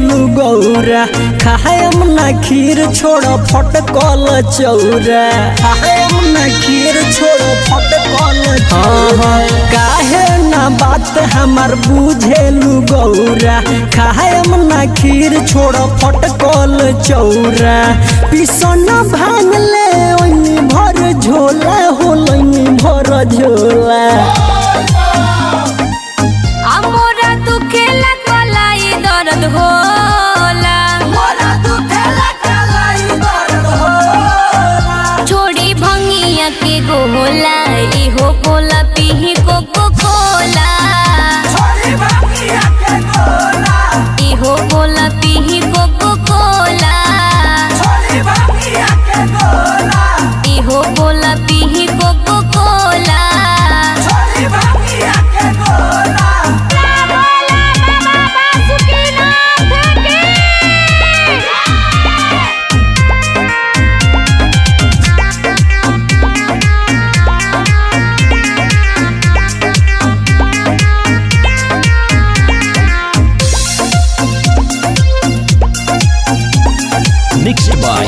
बुझेलू गौरा खायम ना खीर छोड़ फटकल चौरा खायम ना खीर छोड़ फटकल चौरा काहे ना बात हमार बुझेलू गौरा खायम ना खीर छोड़ फटकल चौरा पिसन भांग ले ओनी भर झोला होलनी भर झोला मोरा दुखेला कलाई दर्द होला मोरा दुखेला कलाई दर्द होला छोड़ी भंगिया के गोला इहो बोला पीही कोको कोला छोड़ी भंगिया के गोला इहो बोला पीही कोको कोला छोड़ी भंगिया के गोला इहो बोला पीही कोको कोला छोड़ी भंगिया के गोला मिक्स्ड बाय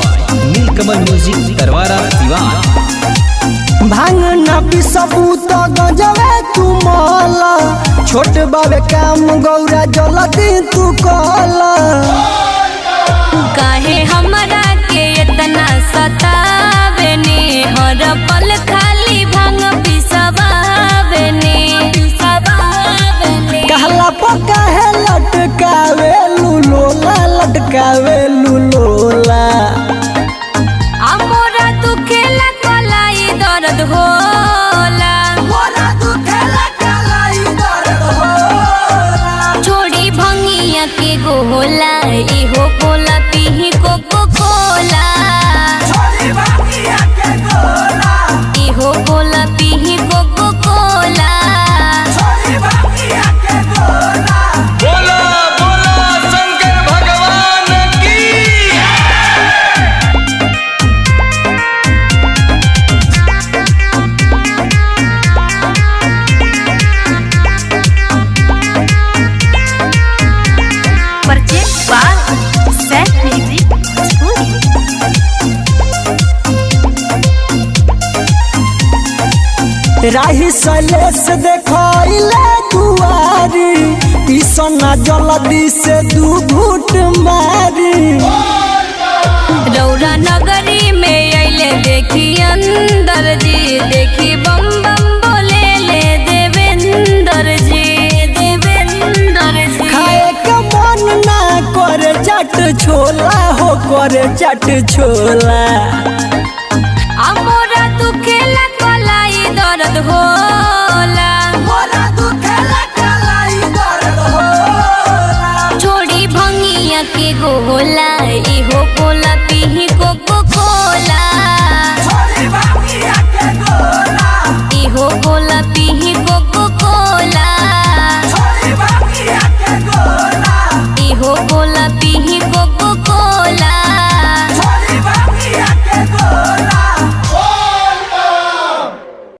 नीलकमल म्यूजिक तरवारा दीवान। भांग ना पिसबू तो गजवे तू माला छोट बाबे काम गौरा जल्दी तू कला काहे हमरा के इतना सतावेने हर पल खाली भांग पिसवावेने कहला पका है लटकावे लुलोला लटकावे लुलोला मोरा दुखेला कलाई दर्द होला मोरा दुखेला कलाई दर्द होला छोड़ी भंगिया के गोला इहो बोला पीही कोको कोला छोड़ी भंगिया के गोला इहो बोला पीही कोको कोला छोड़ी भंगिया के गोला बोला बोला शंकर भगवान की। Purchase by set music Bhojpuri. राही सलेस देखले दुआरी पिसना जल्दी से दू घूट मारी रौरा नगरी में अइले देखी अंदर जी देखी बम बम बोले ले देवेंद्र जी खाए के मन ना करे चट छोला हो करे चट छोला मोरा दुखेला कलाई दर्द होला मोरा दुखेला कलाई दर्द होला छोड़ी भंगिया के गोला इहो बोला पीही कोको कोला छोड़ी भंगिया के गोला इहो बोला पीही कोको कोला छोड़ी भंगिया के गोला इहो बोला पीही